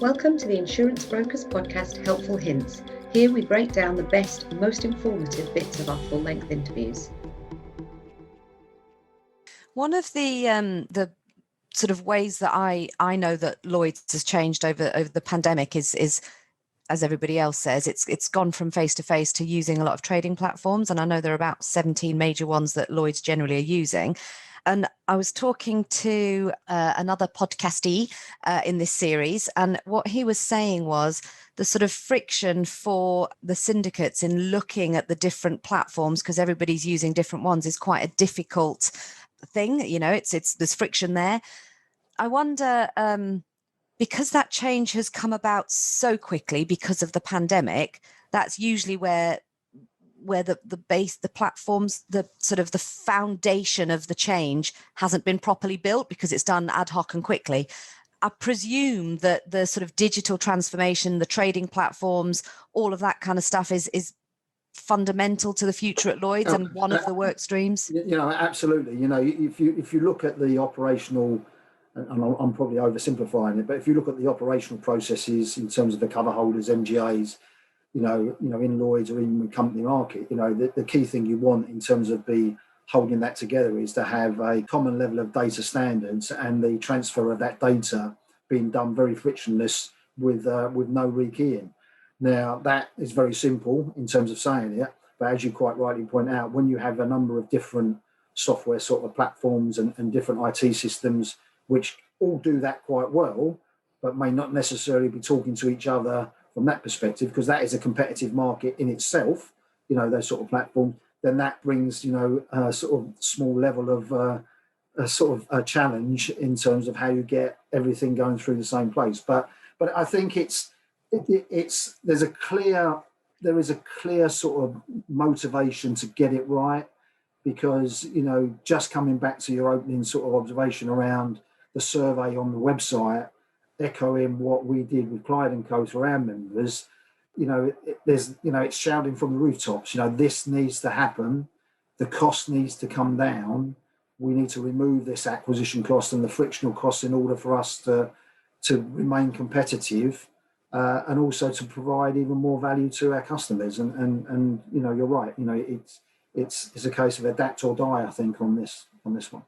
Welcome to the Insurance Brokers Podcast, Helpful Hints. Here we break down the best, most informative bits of our full-length interviews. One of the sort of ways that I know that Lloyds has changed over the pandemic is as everybody else says, it's gone from face to face to using a lot of trading platforms, and I know there are about 17 major ones that Lloyds generally are using. And I was talking to another podcastee in this series, and what he was saying was the sort of friction for the syndicates in looking at the different platforms, because everybody's using different ones, is quite a difficult thing. You know, it's there's friction there. I wonder, because that change has come about so quickly because of the pandemic, that's usually where the base, the platforms, the sort of the foundation of the change hasn't been properly built because it's done ad hoc and quickly. I presume that the sort of digital transformation, the trading platforms, all of that kind of stuff is fundamental to the future at Lloyds and one of the work streams. You know, absolutely. You know, if you look at the operational, and I'm probably oversimplifying it, but if you look at the operational processes in terms of the cover holders, MGAs, you know, in Lloyds or even with company market, you know, the key thing you want in terms of holding that together is to have a common level of data standards and the transfer of that data being done very frictionless with no rekeying. Now, that is very simple in terms of saying it, but as you quite rightly point out, when you have a number of different software sort of platforms and different IT systems, which all do that quite well, but may not necessarily be talking to each other from that perspective, because that is a competitive market in itself, you know, those sort of platforms, then that brings, you know, a sort of small level of a sort of a challenge in terms of how you get everything going through the same place. But I think there is a clear sort of motivation to get it right, because, you know, just coming back to your opening sort of observation around the survey on the website, echoing what we did with Clyde & Co for our members, you know, it's shouting from the rooftops, you know, this needs to happen, the cost needs to come down, we need to remove this acquisition cost and the frictional costs in order for us to remain competitive, and also to provide even more value to our customers. And you know, you're right, you know, it's a case of adapt or die, I think, on this one.